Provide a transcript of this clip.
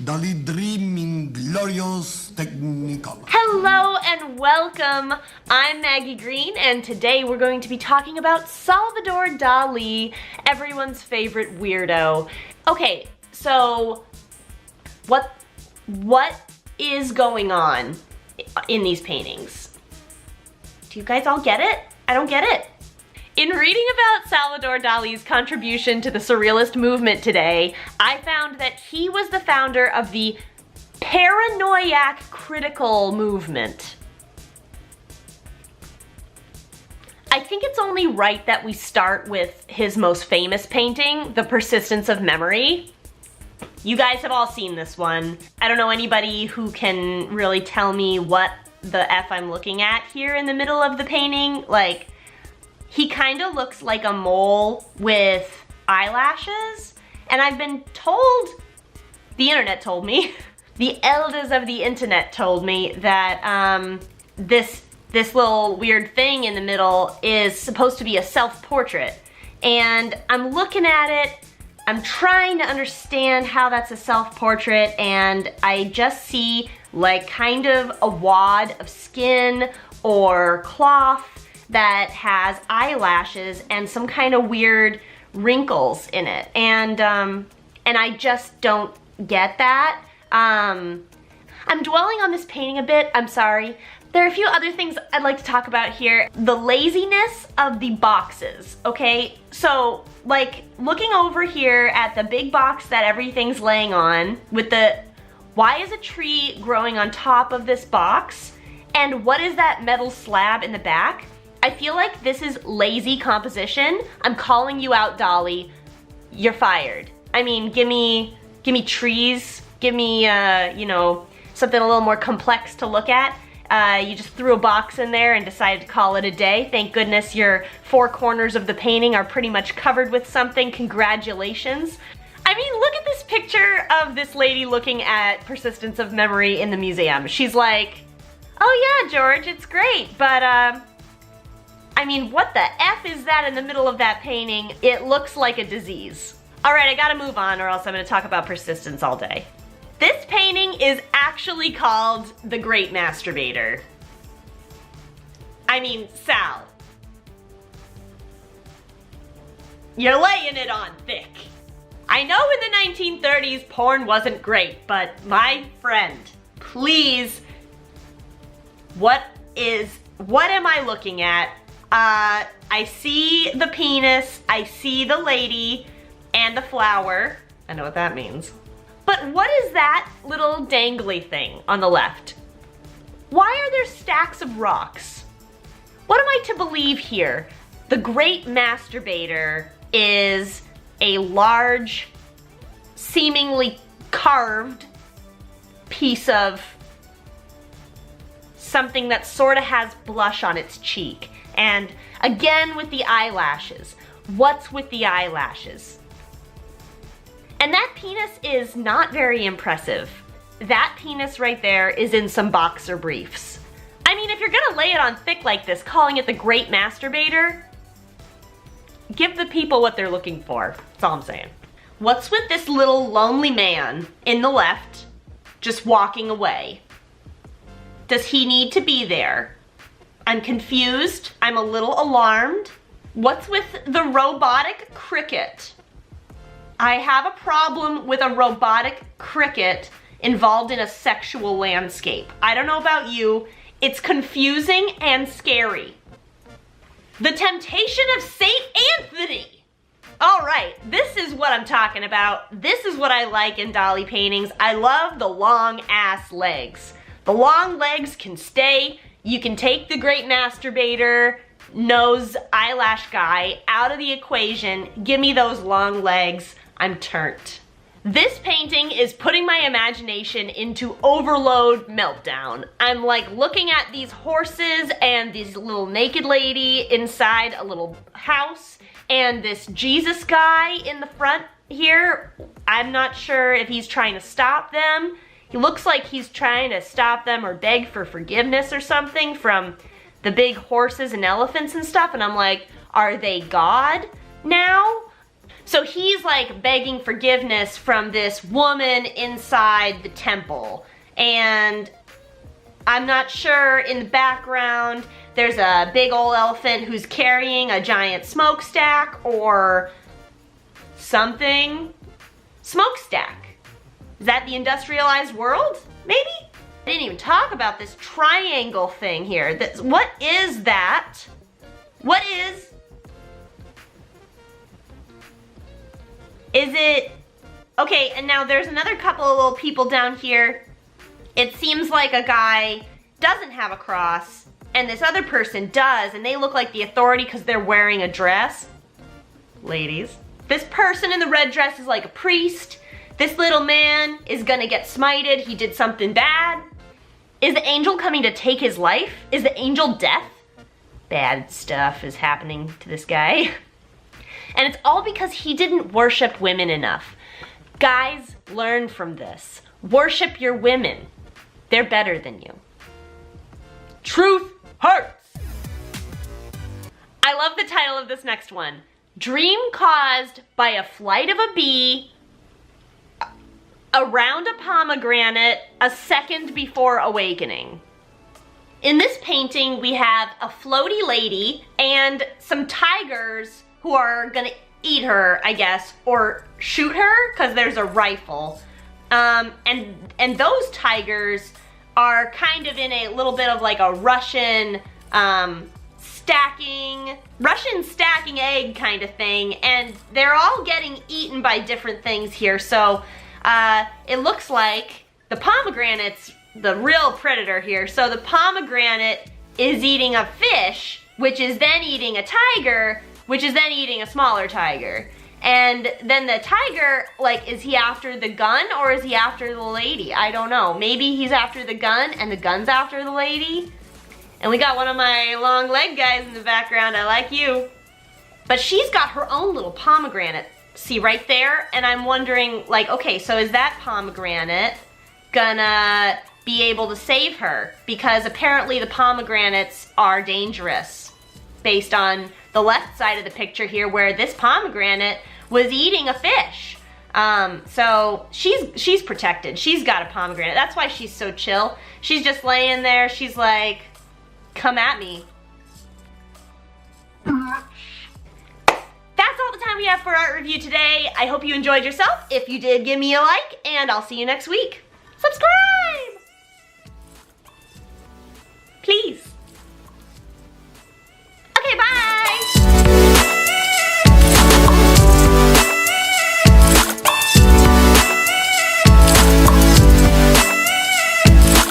Dali dreaming glorious technicolor. Hello and welcome. I'm Maggie Green, and today we're going to be talking about Salvador Dali, everyone's favorite weirdo. Okay, so what is going on in these paintings? Do you guys all get it? I don't get it. In reading about Salvador Dali's contribution to the surrealist movement today, I found that he was the founder of the paranoiac critical movement. I think it's only right that we start with his most famous painting, The Persistence of Memory. You guys have all seen this one. I don't know anybody who can really tell me what the F I'm looking at here in the middle of the painting. Like, he kind of looks like a mole with eyelashes, and I've been told, the internet told me, the elders of the internet told me that this little weird thing in the middle is supposed to be a self-portrait. And I'm looking at it, I'm trying to understand how that's a self-portrait, and I just see like kind of a wad of skin or cloth that has eyelashes and some kind of weird wrinkles in it, and I just don't get that. I'm dwelling on this painting a bit, I'm sorry. There are a few other things I'd like to talk about here. The laziness of the boxes, okay? So, like, looking over here at the big box that everything's laying on with the, why is a tree growing on top of this box? And what is that metal slab in the back? I feel like this is lazy composition. I'm calling you out, Dali. You're fired. I mean, give me trees. Give me, you know, something a little more complex to look at. You just threw a box in there and decided to call it a day. Thank goodness your four corners of the painting are pretty much covered with something. Congratulations. I mean, look at this picture of this lady looking at Persistence of Memory in the museum. She's like, oh yeah, George, it's great, but I mean, what the F is that in the middle of that painting? It looks like a disease. All right, I gotta move on or else I'm gonna talk about persistence all day. This painting is actually called The Great Masturbator. I mean, Sal. You're laying it on thick. I know in the 1930s porn wasn't great, but my friend, please, what am I looking at? I see the penis, I see the lady, and the flower. I know what that means. But what is that little dangly thing on the left? Why are there stacks of rocks? What am I to believe here? The Great Masturbator is a large, seemingly carved piece of something that sort of has blush on its cheek. And again with the eyelashes. What's with the eyelashes? And that penis is not very impressive. That penis right there is in some boxer briefs. I mean, if you're gonna lay it on thick like this, calling it the Great Masturbator, give the people what they're looking for. That's all I'm saying. What's with this little lonely man in the left, just walking away? Does he need to be there? I'm confused. I'm a little alarmed. What's with the robotic cricket? I have a problem with a robotic cricket involved in a sexual landscape. I don't know about you. It's confusing and scary. The Temptation of Saint Anthony. All right, this is what I'm talking about. This is what I like in Dali paintings. I love the long ass legs. The long legs can stay. You can take the Great Masturbator, nose, eyelash guy out of the equation. Give me those long legs. I'm turned. This painting is putting my imagination into overload meltdown. I'm like looking at these horses and this little naked lady inside a little house and this Jesus guy in the front here. I'm not sure if he's trying to stop them. He looks like he's trying to stop them or beg for forgiveness or something from the big horses and elephants and stuff. And I'm like, are they God now? So he's like begging forgiveness from this woman inside the temple. And I'm not sure, in the background, there's a big old elephant who's carrying a giant smokestack or something. Smokestack. Is that the industrialized world? Maybe? I didn't even talk about this triangle thing here. What is that? What is it? Okay, and now there's another couple of little people down here. It seems like a guy doesn't have a cross, and this other person does, and they look like the authority because they're wearing a dress. Ladies. This person in the red dress is like a priest. This little man is gonna get smited. He did something bad. Is the angel coming to take his life? Is the angel death? Bad stuff is happening to this guy. And it's all because he didn't worship women enough. Guys, learn from this. Worship your women. They're better than you. Truth hurts. I love the title of this next one. Dream caused by a flight of a bee around a pomegranate a second before awakening. In this painting, we have a floaty lady and some tigers who are gonna eat her, I guess, or shoot her, because there's a rifle. And those tigers are kind of in a little bit of like a Russian stacking egg kind of thing, and they're all getting eaten by different things here. So it looks like the pomegranate's the real predator here. So the pomegranate is eating a fish, which is then eating a tiger, which is then eating a smaller tiger. And then the tiger, like, is he after the gun or is he after the lady? I don't know. Maybe he's after the gun and the gun's after the lady. And we got one of my long leg guys in the background. I like you. But she's got her own little pomegranate. See right there? And I'm wondering, like, okay, so is that pomegranate gonna be able to save her? Because apparently the pomegranates are dangerous, based on the left side of the picture here, where this pomegranate was eating a fish. So she's protected. She's got a pomegranate. That's why she's so chill. She's just laying there. She's like, come at me. That's all the time we have for art review today. I hope you enjoyed yourself. If you did, give me a like, and I'll see you next week. Subscribe!